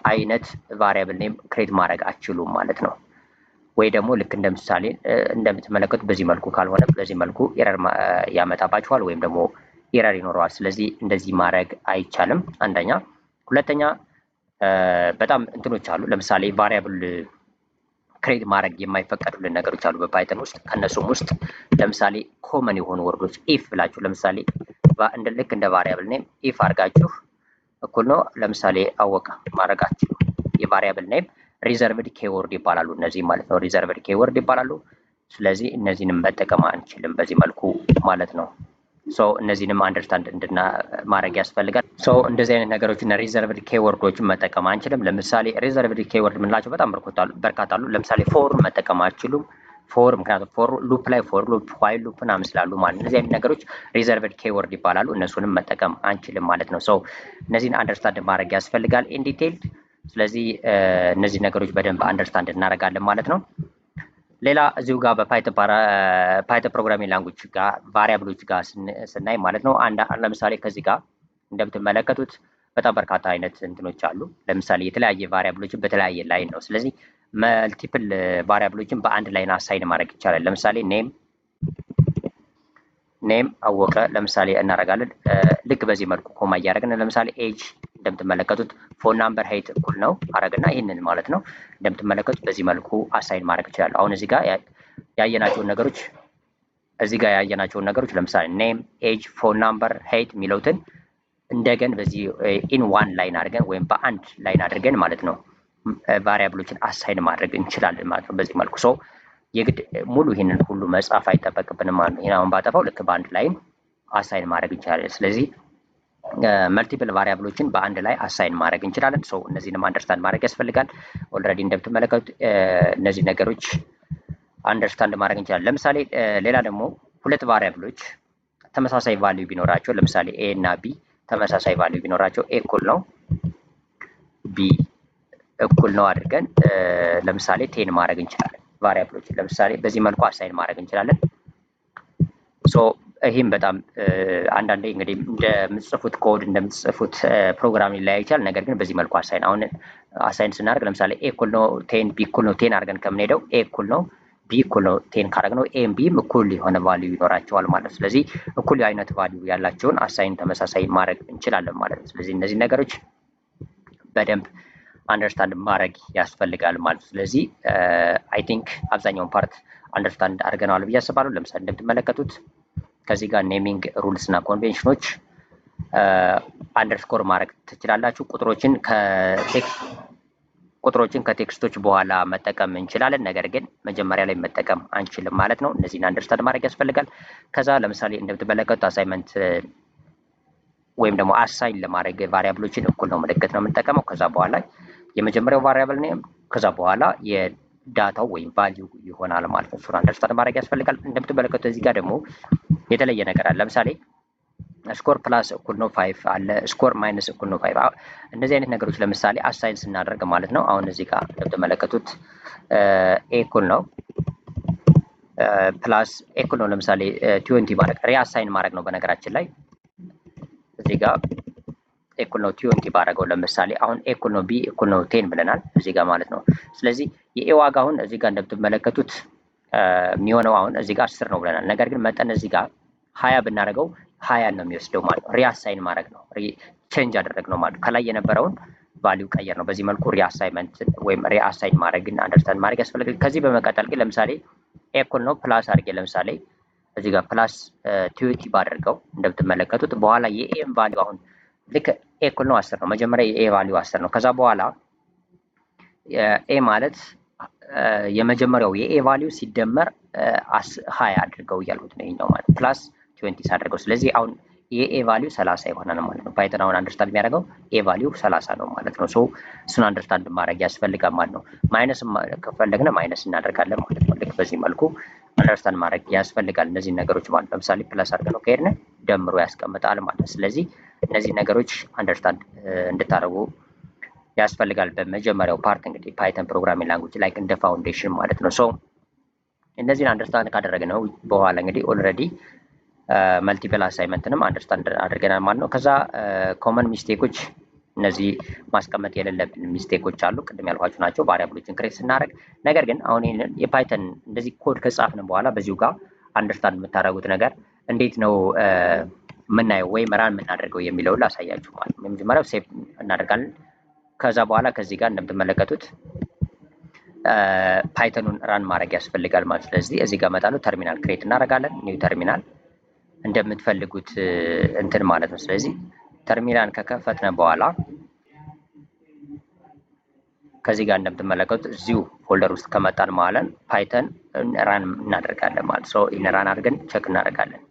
[SPEAKER 1] አይነት ቫሪያብል ኔም ክሬት ማድረግ አትችሉም ማለት ነው። ወይ ደግሞ ልክ እንደ ምሳሌ እንደምትመለከቱት በዚህ መልኩ ካልሆነ በዚህ መልኩ ኤረር ያመጣባችኋል ወይም ደግሞ ኤረር ይኖረዋል። ስለዚህ እንደዚህ ማድረግ አይቻልም አንደኛ። ሁለተኛ በጣም እንትኖች አሉ። ለምሳሌ ቫሪያብል ክሬት ማድረግ የማይፈቀዱልን ነገሮች አሉ በፓይተን ውስጥ። ከነሱም ውስጥ ለምሳሌ ኮመን የሆኑ ወርዶች ኢፍ ብላችሁ ለምሳሌ ልክ እንደ ቫሪያብል ኔም ኢፍ አድርጋችሁ እኩል ነው ለምሳሌ አወቀ ማድረጋችሁ የቫሪያብል ኔም ሪዘርቭድ ኬወርድ ይባላሉ እነዚህ ማለት ነው። ሪዘርቭድ ኬወርድ ይባላሉ። ስለዚህ እነዚህንም መጠቀም አንችልም በዚህ መልኩ ማለት ነው። ሶ እነዚህንም አንደርስታንድ እንድና ማድረግ ያስፈልጋል። ሶ እንደዚህ አይነት ነገሮችን ሪዘርቭድ ኬወርዶችን መጠቀም አንችልም። ለምሳሌ ሪዘርቭድ ኬወርድ የምንላቸው በጣም በርካታ አሉ። ለምሳሌ ፎር መጠቀም አትችሉም። ፎር ምክንያቱም ፎር ሉፕ ላይ ፎር ሉፕ ዋይል ሉፕ ምናምን ስላሉ ማለት እነዚህ አይነት ነገሮች ሪዘርቭድ ኬወርድ ይባላሉ። እነሱንም መጠቀም አንችልም ማለት ነው። ሶ እነዚህን አንደርስታንድ ማድረግ ያስፈልጋል ኢን ዲቴይልድ። ስለዚህ እነዚህ ነገሮች በደንብ አንደርስታንድ እናደርጋለን ማለት ነው። ሌላ እዚሁ ጋር በፓይተን ፕሮግራሚንግ ላንጉጅ ጋር ቫሪያብሎች ጋር ስናይ ማለት ነው ለምሳሌ ከዚህ ጋር እንደምትመለከቱት በጣም በርካታ አይነት እንትኖች አሉ። ለምሳሌ የተለያየ ቫሪያብሎችን በተለያየ ላይን ነው። ስለዚህ መልቲፕል ቫሪያብሎችን በአንድ ላይን አሳይን ማድረግ ይቻላል። ለምሳሌ ኔም አወቀ ለምሳሌ እናደርጋለን። ልክ በዚህ መልኩ ኮማ እያደረግን ለምሳሌ ኤጅ እንደምትመለከቱት ፎን ናምበር ሄይት እኩል ነው አረግና ይህንን ማለት ነው እንደምትመለከቱት በዚህ መልኩ አሳይን ማድረግ ይችላል። አሁን እዚህ ጋር ያየናቸውን ነገሮች ለምሳሌ ኔም፣ ኤጅ፣ ፎን ናምበር፣ ሄይት የሚለውትን እንደገን በዚህ ኢን ዋን ላይን አድርገን ወይም በአንድ ላይን አድርገን ማለት ነው ቫሪያብሎችን አሳይን ማድረግ እንችላለን ማለት ነው በዚህ መልኩ። ሶ የግድ ሙሉ ይህንን ሁሉ መጻፍ አይጠበቅብንም ማለት ነው። ይሄን አሁን ባጠፋው ልክ በአንድ ላይን አሳይን ማድረግ እንችላለን። ስለዚህ መልቲፕል ቫሪያብሎችን በአንድ ላይ አሳይን ማድረግ እንችላለን። ሶ እነዚህንም አንደርስታንድ ማድረግ ያስፈልጋል። ኦልሬዲ እንደምትመለከቱት እነዚህ ነገሮች አንደርስታንድ ማድረግ እንችላለን። ለምሳሌ ሌላ ደግሞ ሁለት ቫሪያብሎች ተመሳሳይ ቫልዩ ቢኖራቸው ለምሳሌ ኤ እና ቢ ተመሳሳይ ቫልዩ ቢኖራቸው ኤ እኩል ነው ቢ እኩል ነው አድርገን ለምሳሌ ቴን ማድረግ እንችላለን። ቫሪያብሎችን ለምሳሌ በዚህ መልኩ አሳይን ማድረግ እንችላለን። ሶ ይህም በጣም አንዳንዴ እንግዲህ እንደምትጽፉት ኮድ እንደምትጽፉት ፕሮግራም ሊለያይ ይችላል። ነገር ግን በዚህ መልኩ አሳይን ስናደርግ ለምሳሌ ኤ እኩል ነው ቴን ቢ እኩል ነው ቴን አድርገን ከምንሄደው ኤ እኩል ነው ቢ እኩል ነው ቴን ካደረግነው ኤም ቢም እኩል የሆነ ቫልዩ ይኖራቸዋል ማለት ነው። ስለዚህ እኩል አይነት ቫልዩ ያላቸውን አሳይን ተመሳሳይ ማድረግ እንችላለን ማለት ነው። ስለዚህ እነዚህ ነገሮች በደንብ አንደርስታንድ ማድረግ ያስፈልጋል ማለት ነው። ስለዚህ አይ ቲንክ አብዛኛውን ፓርት አንደርስታንድ አድርገናል ብዬ አስባለሁ። ለምሳሌ እንደምትመለከቱት ከዚህ ጋር ኔሚንግ ሩልስ እና ኮንቬንሽኖች አንደርስኮር ማድረግ ትችላላችሁ። ቁጥሮችን ከቴክስቶች በኋላ መጠቀም እንችላለን። ነገር ግን መጀመሪያ ላይ መጠቀም አንችልም ማለት ነው። እነዚህን አንደርስታንድ ማድረግ ያስፈልጋል። ከዛ ለምሳሌ እንደምትመለከቱት አሳይመንት ወይም ደግሞ አሳይን ለማድረግ ቫሪያብሎችን እኩል ነው ምልክት ነው የምንጠቀመው። ከዛ በኋላ የመጀመሪያው ቫሪያብል ኔም ከዛ በኋላ የዳታው ወይም ቫልዩ ይሆናል ማለት ነው። እሱን አንደርስታንድ ማድረግ ያስፈልጋል። እንደምትመለከቱት እዚህ ጋር ደግሞ የተለየ ነገር አለ። ለምሳሌ ስኮር ፕላስ እኩል ነው 5 አለ፣ ስኮር ማይነስ እኩል ነው 5። እነዚህ አይነት ነገሮች ለምሳሌ አሳይን ስናደርግ ማለት ነው። አሁን እዚህ ጋር እንደምትመለከቱት ኤ እኩል ነው ፕላስ ኤ እኩል ነው ለምሳሌ 20 ማድረግ ሪአሳይን ማድረግ ነው። በነገራችን ላይ እዚህ ጋር ኤ እኩል ነው 20 ባደረገው ለምሳሌ አሁን ኤ እኩል ነው ቢ እኩል ነው 10 ብለናል እዚህ ጋር ማለት ነው። ስለዚህ የኤ ዋጋ አሁን እዚህ ጋር እንደምትመለከቱት የሚሆነው አሁን እዚህ ጋር 10 ነው ብለናል። ነገር ግን መጠን እዚህ ጋር 20 ብናደርገው 20 ነው የሚወስደው ማለት ነው። ሪአሳይን ማድረግ ነው፣ ቼንጅ አደረግ ነው ማለት ነው። ከላይ የነበረውን ቫልዩ ቀየር ነው። በዚህ መልኩ ሪአሳይንመንት ወይም ሪአሳይን ማድረግን አንደርስታንድ ማድረግ ያስፈልጋል። ከዚህ በመቀጠል ግን ለምሳሌ ኤ እኩል ነው ፕላስ አድርጌ ለምሳሌ እዚህ ጋር ፕላስ 20 ባደርገው እንደምትመለከቱት በኋላ የኤም ቫልዩ አሁን ልክ ኤ እኩል ነው 10 ነው። መጀመሪያ የኤ ቫልዩ 10 ነው። ከዛ በኋላ ኤ ማለት የመጀመሪያው የኤ ቫልዩ ሲደመር 20 አድርገው እያልኩት ነው ይሄኛው ማለት ፕላስ 20 ሳደርገው። ስለዚህ አሁን የኤ ቫልዩ 30 ይሆናል ማለት ነው። ፓይተን አሁን አንደርስታንድ የሚያደርገው ኤ ቫልዩ 30 ነው ማለት ነው። ሶ እሱን አንደርስታንድ ማድረግ ያስፈልጋል ማለት ነው። ማይነስ ከፈለግን ማይነስ እናደርጋለን ማለት ነው። ልክ በዚህ መልኩ አንደርስታንድ ማድረግ ያስፈልጋል እነዚህ ነገሮች ማለት ነው። ለምሳሌ ፕላስ አድርገን ከሄድን ደምሮ ያስቀምጣል ማለት ነው። ስለዚህ እነዚህ ነገሮች አንደርስታንድ እንድታደርጉ ያስፈልጋል። በመጀመሪያው ፓርት እንግዲህ ፓይተን ፕሮግራሚንግ ላንጉጅ ላይክ እንደ ፋውንዴሽን ማለት ነው። ሶ እነዚህን አንደርስታንድ ካደረግነው በኋላ እንግዲህ ኦልሬዲ መልቲፕል አሳይመንትንም አንደርስታንድ አድርገናል ማለት ነው። ከዛ ኮመን ሚስቴኮች እነዚህ ማስቀመጥ የሌለብን ሚስቴኮች አሉ፣ ቅድም ያልኳቸው ናቸው ቫሪያብሎችን ክሬት ስናደርግ። ነገር ግን አሁን ይሄንን የፓይተን እንደዚህ ኮድ ከጻፍን በኋላ በዚሁ ጋር አንደርስታንድ የምታደርጉት ነገር እንዴት ነው የምናየው ወይም ራን የምናደርገው የሚለውን ላሳያችሁ ማለት ነው። የመጀመሪያው ሴቭ እናደርጋለን። ከዛ በኋላ ከዚህ ጋር እንደምትመለከቱት ፓይተኑን ራን ማድረግ ያስፈልጋል ማለት። ስለዚህ እዚህ ጋር እመጣለሁ፣ ተርሚናል ክሬት እናደርጋለን፣ ኒው ተርሚናል እንደምትፈልጉት እንትን ማለት ነው። ስለዚህ ተርሚናል ከከፈትነ በኋላ ከዚህ ጋር እንደምትመለከቱት እዚሁ ፎልደር ውስጥ ከመጣን ማለት ፓይተን ራን እናደርጋለን ማለት ነው። ኢን ራን አድርገን ቼክ እናደርጋለን።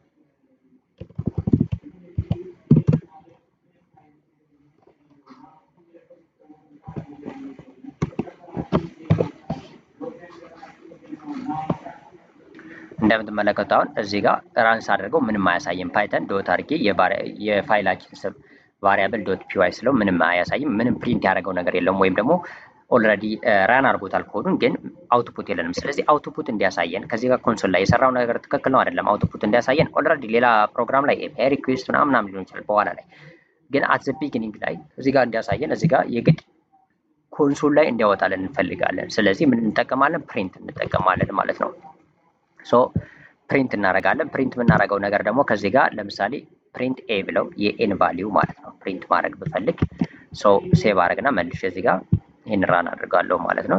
[SPEAKER 1] እንደምትመለከቱት አሁን እዚህ ጋር ራንስ አድርገው ምንም አያሳይም። ፓይተን ዶት አድርጌ የፋይላችን ስም ቫሪያብል ዶት ፒዋይ ስለው ምንም አያሳይም። ምንም ፕሪንት ያደረገው ነገር የለውም። ወይም ደግሞ ኦልሬዲ ራን አድርጎታል ኮዱን፣ ግን አውትፑት የለንም። ስለዚህ አውትፑት እንዲያሳየን ከዚህ ጋር ኮንሶል ላይ የሰራው ነገር ትክክል ነው አይደለም፣ አውትፑት እንዲያሳየን ኦልሬዲ ሌላ ፕሮግራም ላይ ኤፒአይ ሪኩዌስት ምናምን ሊሆን ይችላል በኋላ ላይ፣ ግን አት ዘ ቢጊኒንግ ላይ እዚህ ጋር እንዲያሳየን እዚህ ጋር የግድ ኮንሶል ላይ እንዲያወጣልን እንፈልጋለን። ስለዚህ ምን እንጠቀማለን? ፕሪንት እንጠቀማለን ማለት ነው። ሶ ፕሪንት እናደርጋለን። ፕሪንት የምናደርገው ነገር ደግሞ ከዚህ ጋር ለምሳሌ ፕሪንት ኤ ብለው የኤን ቫሊዩ ማለት ነው ፕሪንት ማድረግ ብፈልግ ሶ ሴቭ አድርግና መልሼ እዚህ ጋር ይህን ራን አድርጋለሁ ማለት ነው።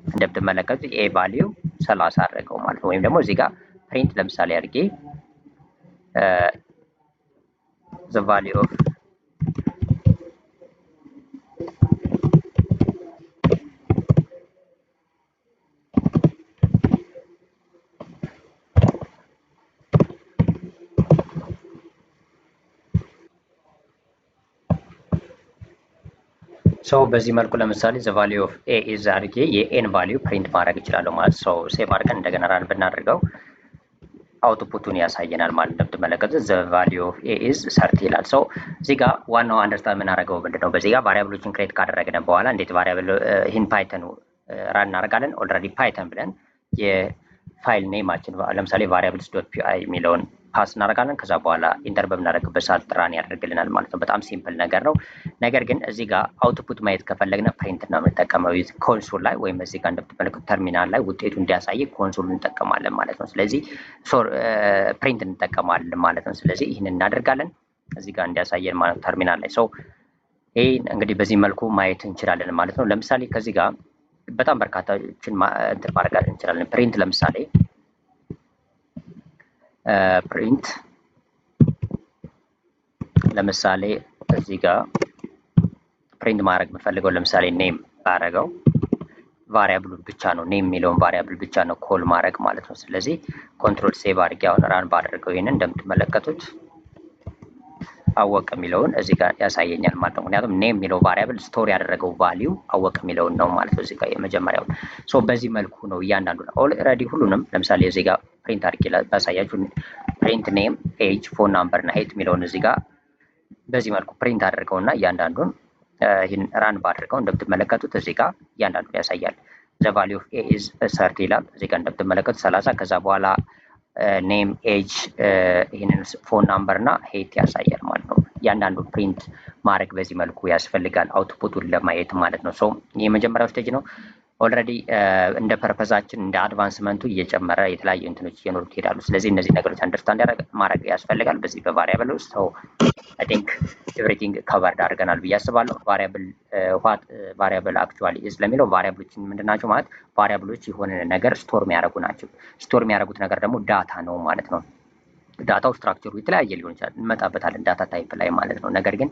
[SPEAKER 1] እንደምትመለከቱት ኤ ቫሊዩ 30 አድርገው ማለት ነው። ወይም ደግሞ እዚህ ጋር ፕሪንት ለምሳሌ አድርጌ the value of ሶ በዚህ መልኩ ለምሳሌ the value of a is አድርጌ የኤን ቫሊዩ ፕሪንት ማድረግ እችላለሁ ማለት ነው። ሴቭ አድርገን እንደገና ራን ብናደርገው አውትፑቱን ያሳየናል ማለት ነው። እንደምትመለከቱት the value of a is 30 ይላል። ሶ እዚህ ጋር ዋናው አንደርስታንድ የምናደርገው ምንድነው? በዚህ ጋር ቫሪያብሎችን ክሬት ካደረግን በኋላ እንዴት ቫሪያብል ይህን ፓይተን ራን እናደርጋለን። ኦልሬዲ ፓይተን ብለን የፋይል ኔማችን ለምሳሌ ቫሪያብልስ ዶት ፒአይ የሚለውን ፓስ እናደርጋለን። ከዛ በኋላ ኢንተር በምናደርግበት ሰዓት ራን ያደርግልናል ማለት ነው። በጣም ሲምፕል ነገር ነው። ነገር ግን እዚህ ጋር አውትፑት ማየት ከፈለግን ፕሪንት ነው የምንጠቀመው ኮንሶል ላይ፣ ወይም እዚህ ጋር እንደምትመለከቱት ተርሚናል ላይ ውጤቱ እንዲያሳይ ኮንሶል እንጠቀማለን ማለት ነው። ስለዚህ ፕሪንት እንጠቀማለን ማለት ነው። ስለዚህ ይህን እናደርጋለን እዚህ ጋር እንዲያሳየን ማለት ነው ተርሚናል ላይ። ይህ እንግዲህ በዚህ መልኩ ማየት እንችላለን ማለት ነው። ለምሳሌ ከዚህ ጋር በጣም በርካታዎችን እንትን ማድረግ እንችላለን። ፕሪንት ለምሳሌ ፕሪንት ለምሳሌ እዚህ ጋር ፕሪንት ማድረግ የምፈልገው ለምሳሌ ኔም ባደረገው ቫሪያብሉ ብቻ ነው፣ ኔም የሚለውን ቫሪያብል ብቻ ነው ኮል ማድረግ ማለት ነው። ስለዚህ ኮንትሮል ሴቭ አድርጌ አሁን ራን ባደረገው ይሄንን እንደምትመለከቱት አወቀ የሚለውን እዚህ ጋር ያሳየኛል ማለት ነው። ምክንያቱም ኔም የሚለው ቫሪያብል ስቶር ያደረገው ቫሊዩ አወቀ የሚለውን ነው ማለት ነው። እዚህ ጋር የመጀመሪያውን በዚህ መልኩ ነው እያንዳንዱ ኦልሬዲ ሁሉንም ለምሳሌ እዚህ ጋር ፕሪንት አድርጌ ባሳያችሁ ፕሪንት ኔም ኤጅ ፎን ናምበር እና ሄት የሚለውን እዚህ ጋር በዚህ መልኩ ፕሪንት አድርገውና እያንዳንዱን ይህን ራን ባድርገው እንደምትመለከቱት እዚህ ጋር እያንዳንዱን ያሳያል። the value of a is 30 ይላል እዚህ ጋር እንደምትመለከቱት 30። ከዛ በኋላ ኔም ኤጅ ይህንን ፎን ናምበር እና ሄት ያሳያል ማለት ነው። እያንዳንዱ ፕሪንት ማድረግ በዚህ መልኩ ያስፈልጋል አውትፑቱን ለማየት ማለት ነው። የመጀመሪያው ስቴጅ ነው። ኦልሬዲ እንደ ፐርፐዛችን እንደ አድቫንስመንቱ እየጨመረ የተለያዩ እንትኖች እየኖሩት ይሄዳሉ። ስለዚህ እነዚህ ነገሮች አንደርስታንድ ማድረግ ያስፈልጋል በዚህ በቫሪያብል ውስጥ። አይ ቲንክ ኤቭሪቲንግ ከቨርድ አድርገናል ብዬ አስባለሁ። ቫሪያብል አክቹዋሊ ስለሚለው ቫሪያብሎችን ምንድን ናቸው ማለት ቫሪያብሎች የሆነ ነገር ስቶር የሚያደርጉ ናቸው። ስቶር የሚያደርጉት ነገር ደግሞ ዳታ ነው ማለት ነው። ዳታው ስትራክቸሩ የተለያየ ሊሆን ይችላል፣ እንመጣበታለን ዳታ ታይፕ ላይ ማለት ነው። ነገር ግን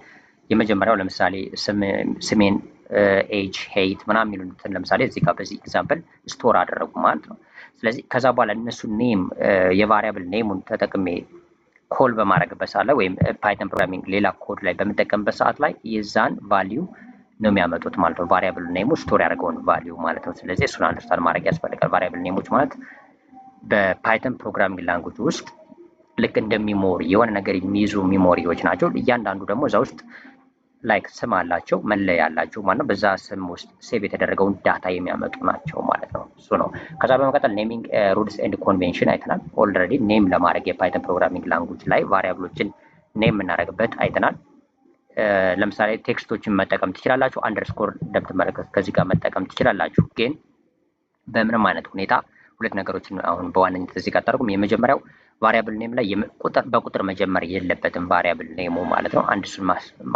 [SPEAKER 1] የመጀመሪያው ለምሳሌ ስሜን ኤጅ ሄይት ምናምን የሚሉትን ለምሳሌ እዚህ ጋር በዚህ ኤግዛምፕል ስቶር አደረጉ ማለት ነው። ስለዚህ ከዛ በኋላ እነሱ ኔም የቫሪያብል ኔሙን ተጠቅሜ ኮል በማድረግበት ሰዓት ላይ ወይም ፓይተን ፕሮግራሚንግ ሌላ ኮድ ላይ በምጠቀምበት ሰዓት ላይ የዛን ቫሊዩ ነው የሚያመጡት ማለት ነው። ቫሪያብል ኔሙ ስቶር ያደርገውን ቫሊዩ ማለት ነው። ስለዚህ እሱን አንደርስታንድ ማድረግ ያስፈልጋል። ቫሪያብል ኔሞች ማለት በፓይተን ፕሮግራሚንግ ላንጉጅ ውስጥ ልክ እንደ ሚሞሪ የሆነ ነገር የሚይዙ ሚሞሪዎች ናቸው። እያንዳንዱ ደግሞ እዛ ውስጥ ላይክ ስም አላቸው፣ መለያ አላቸው ማለት ነው። በዛ ስም ውስጥ ሴቭ የተደረገውን ዳታ የሚያመጡ ናቸው ማለት ነው። እሱ ነው። ከዛ በመቀጠል ኔሚንግ ሩልስ ኤንድ ኮንቬንሽን አይተናል። ኦልሬዲ ኔም ለማድረግ የፓይተን ፕሮግራሚንግ ላንጉጅ ላይ ቫሪያብሎችን ኔም የምናደርግበት አይተናል። ለምሳሌ ቴክስቶችን መጠቀም ትችላላችሁ። አንደርስኮር እንደምትመለከቱት ከዚህ ጋር መጠቀም ትችላላችሁ። ግን በምንም አይነት ሁኔታ ሁለት ነገሮችን አሁን በዋነኝነት እዚህ ጋር አታርጉም። የመጀመሪያው ቫሪያብል ኔም ላይ በቁጥር መጀመር የለበትም ቫሪያብል ኔሙ ማለት ነው።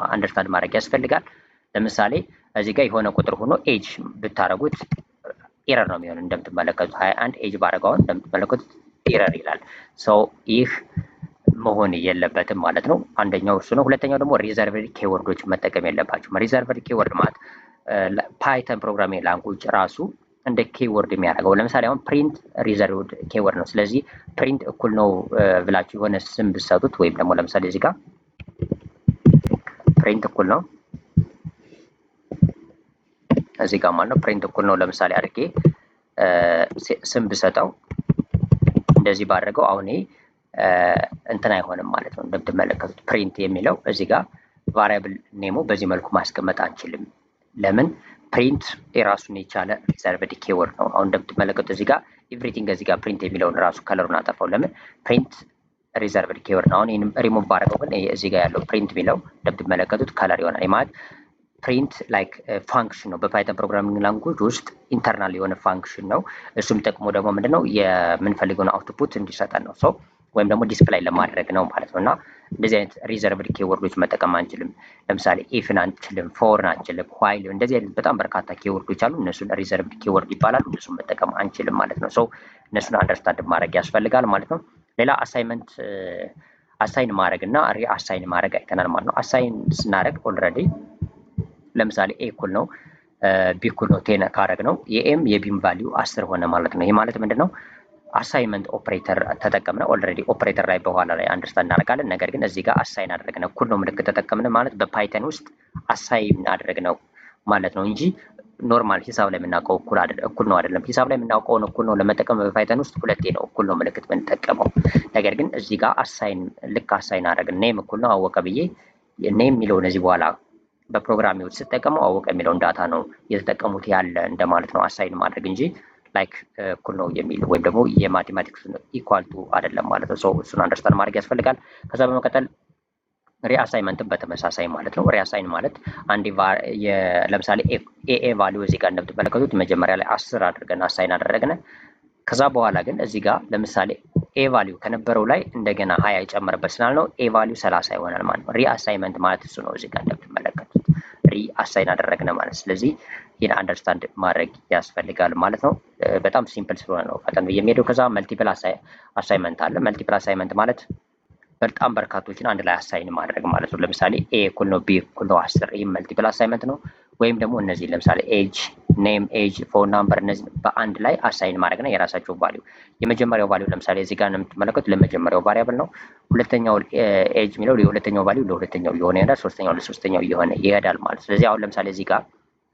[SPEAKER 1] አንደርስታንድ ማድረግ ያስፈልጋል። ለምሳሌ እዚህ ጋር የሆነ ቁጥር ሆኖ ኤጅ ብታረጉት ኤረር ነው የሚሆን። እንደምትመለከቱት 21 ኤጅ ባረጋውን እንደምትመለከቱት ኤረር ይላል። ይህ መሆን የለበትም ማለት ነው። አንደኛው እሱ ነው። ሁለተኛው ደግሞ ሪዘርቭድ ኬወርዶች መጠቀም የለባቸውም። ሪዘርቭድ ኬወርድ ማለት ፓይተን ፕሮግራሚንግ ላንጉጅ ራሱ እንደ ኬወርድ የሚያደርገው ለምሳሌ አሁን ፕሪንት ሪዘርቭድ ኬወርድ ነው። ስለዚህ ፕሪንት እኩል ነው ብላችሁ የሆነ ስም ብትሰጡት ወይም ደግሞ ለምሳሌ እዚህ ጋር ፕሪንት እኩል ነው እዚህ ጋር ማለት ነው ፕሪንት እኩል ነው ለምሳሌ አድርጌ ስም ብሰጠው እንደዚህ ባደረገው አሁን እንትን አይሆንም ማለት ነው። እንደምትመለከቱት ፕሪንት የሚለው እዚህ ጋር ቫሪያብል ኔሙ በዚህ መልኩ ማስቀመጥ አንችልም። ለምን? ፕሪንት የራሱን የቻለ ሪዘርቭድ ኪወርድ ነው። አሁን እንደምትመለከቱት እዚህ ጋር ኤቭሪቲንግ እዚህ ጋር ፕሪንት የሚለውን ራሱ ከለሩን አጠፋው። ለምን? ፕሪንት ሪዘርቭድ ኪወርድ ነው። አሁን ይሄንም ሪሙቭ ባደረገው ግን እዚህ ጋር ያለው ፕሪንት የሚለው እንደምትመለከቱት ከለር ይሆናል። ማለት ፕሪንት ላይክ ፋንክሽን ነው። በፓይተን ፕሮግራሚንግ ላንጉጅ ውስጥ ኢንተርናል የሆነ ፋንክሽን ነው። እሱም ጠቅሞ ደግሞ ምንድነው የምንፈልገውን አውትፑት እንዲሰጠን ነው። ሰው ወይም ደግሞ ዲስፕላይ ለማድረግ ነው ማለት ነው። እና እንደዚህ አይነት ሪዘርቭድ ኪወርዶች መጠቀም አንችልም። ለምሳሌ ኢፍን አንችልም፣ ፎርን አንችልም፣ ዋይል፣ እንደዚህ አይነት በጣም በርካታ ኪወርዶች አሉ። እነሱን ሪዘርቭድ ኪወርድ ይባላሉ። እነሱን መጠቀም አንችልም ማለት ነው። ሰው እነሱን አንደርስታንድ ማድረግ ያስፈልጋል ማለት ነው። ሌላ አሳይመንት አሳይን ማድረግ እና ሪ አሳይን ማድረግ አይተናል ማለት ነው። አሳይን ስናደርግ ኦልሬዲ ለምሳሌ ኤ እኩል ነው ቢ እኩል ነው ቴን ካረግ ነው የኤም የቢም ቫሊዩ 10 ሆነ ማለት ነው። ይሄ ማለት ምንድነው? አሳይመንት ኦፕሬተር ተጠቀምነ። ኦልሬዲ ኦፕሬተር ላይ በኋላ ላይ አንደርስታንድ እናደርጋለን። ነገር ግን እዚህ ጋር አሳይን አደረግነ እኩል ነው ምልክት ተጠቀምነ ማለት በፓይተን ውስጥ አሳይን አደረግነው ማለት ነው እንጂ ኖርማል ሂሳብ ላይ የምናውቀው እኩል ነው አይደለም። ሂሳብ ላይ የምናውቀውን እኩል ነው ለመጠቀም በፓይተን ውስጥ ሁለቴ ነው እኩል ነው ምልክት የምንጠቀመው። ነገር ግን እዚህ ጋር አሳይን ልክ አሳይን አደረግን ኔም እኩል ነው አወቀ ብዬ ኔም የሚለውን እዚህ በኋላ በፕሮግራሚዎች ስጠቀመው አወቀ የሚለውን ዳታ ነው የተጠቀሙት ያለ እንደማለት ነው አሳይን ማድረግ እንጂ ላይክ እኩል ነው የሚል ወይም ደግሞ የማቴማቲክስ ኢኳል ቱ አይደለም ማለት ነው። ሶ እሱን አንደርስታንድ ማድረግ ያስፈልጋል። ከዛ በመቀጠል ሪአሳይመንትን በተመሳሳይ ማለት ነው። ሪአሳይን ማለት አንድ ለምሳሌ ኤ ቫልዩ እዚህ ጋር እንደምትመለከቱት መጀመሪያ ላይ 10 አድርገን አሳይን አደረግነ። ከዛ በኋላ ግን እዚህ ጋር ለምሳሌ ኤ ቫልዩ ከነበረው ላይ እንደገና 20 ይጨመርበት ስላልነው ኤ ቫልዩ 30 ይሆናል ማለት ነው። ሪአሳይመንት ማለት እሱ ነው። እዚህ ጋር እንደምትመለከቱት ሪአሳይን አደረግነ ማለት ስለዚህ ይህን አንደርስታንድ ማድረግ ያስፈልጋል ማለት ነው። በጣም ሲምፕል ስለሆነ ነው ፈጠን ብዬ የሚሄደው። ከዛ መልቲፕል አሳይመንት አለ። መልቲፕል አሳይመንት ማለት በጣም በርካቶችን አንድ ላይ አሳይን ማድረግ ማለት ነው። ለምሳሌ ኤ እኩል ነው ቢ እኩል ነው 10 ይህ መልቲፕል አሳይመንት ነው። ወይም ደግሞ እነዚህ ለምሳሌ ኤጅ፣ ኔም፣ ኤጅ፣ ፎን ናምበር እነዚህ በአንድ ላይ አሳይን ማድረግ ነው የራሳቸው ቫልዩ። የመጀመሪያው ቫልዩ ለምሳሌ እዚህ ጋር እንደምትመለከቱት ለመጀመሪያው ቫሪያብል ነው። ሁለተኛው ኤጅ የሚለው የሁለተኛው ቫልዩ ለሁለተኛው እየሆነ ይሄዳል። ሶስተኛው ለሶስተኛው እየሆነ ይሄዳል ማለት ስለዚህ አሁን ለምሳሌ እዚህ ጋር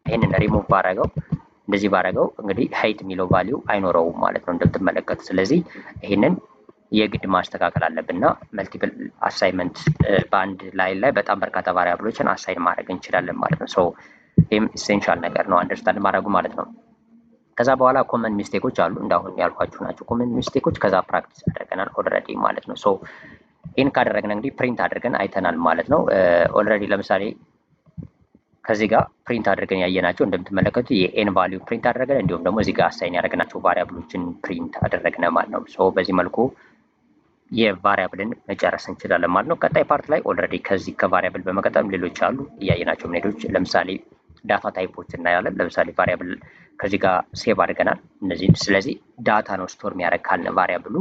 [SPEAKER 1] ይሄንን ሪሙቭ ባረገው እንደዚህ ባረገው እንግዲህ ሀይት የሚለው ቫልዩ አይኖረውም ማለት ነው እንደምትመለከቱት። ስለዚህ ይሄንን የግድ ማስተካከል አለብንና መልቲፕል አሳይመንት በአንድ ላይ በጣም በርካታ ቫሪያብሎችን አሳይን ማድረግ እንችላለን ማለት ነው። ሶ ይህም ኢሴንሻል ነገር ነው አንደርስታንድ ማድረጉ ማለት ነው። ከዛ በኋላ ኮመን ሚስቴኮች አሉ እንዳሁን ያልኳችሁ ናቸው ኮመን ሚስቴኮች። ከዛ ፕራክቲስ አድርገናል ኦልሬዲ ማለት ነው። ሶ ይህን ካደረግን እንግዲህ ፕሪንት አድርገን አይተናል ማለት ነው። ኦልሬዲ ለምሳሌ ከዚህ ጋር ፕሪንት አድርገን ያየናቸው እንደምትመለከቱት የኤን ቫልዩ ፕሪንት አድርገን እንዲሁም ደግሞ እዚህ ጋር አሳይን ያደረግናቸው ቫሪያብሎችን ፕሪንት አደረግን ማለት ነው። ሶ በዚህ መልኩ የቫሪያብልን መጨረስ እንችላለን ማለት ነው። ቀጣይ ፓርት ላይ ኦልሬዲ ከዚህ ከቫሪያብል በመቀጠል ሌሎች አሉ እያየናቸው ሄዶች ለምሳሌ ዳታ ታይፖች እናያለን። ለምሳሌ ቫሪያብል ከዚህ ጋር ሴቭ አድርገናል እነዚህን። ስለዚህ ዳታ ነው ስቶር የሚያደርግ ካልን ቫሪያብሉ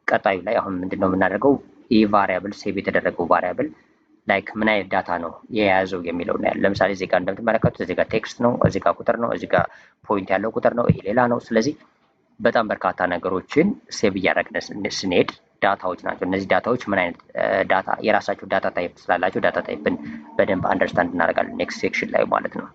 [SPEAKER 1] ቀጣዩ ላይ አሁን ምንድነው የምናደርገው ይህ ቫሪያብል ሴቭ የተደረገው ቫሪያብል ላይክ ምን አይነት ዳታ ነው የያዘው የሚለው ነው። ለምሳሌ እዚህ ጋር እንደምትመለከቱት እዚህ ጋር ቴክስት ነው፣ እዚህ ጋር ቁጥር ነው፣ እዚህ ጋር ፖይንት ያለው ቁጥር ነው፣ ይሄ ሌላ ነው። ስለዚህ በጣም በርካታ ነገሮችን ሴቭ እያደረግን ስንሄድ ዳታዎች ናቸው። እነዚህ ዳታዎች ምን አይነት ዳታ የራሳቸው ዳታ ታይፕ ስላላቸው ዳታ ታይፕን በደንብ አንደርስታንድ እናደርጋለን ኔክስት ሴክሽን ላይ ማለት ነው።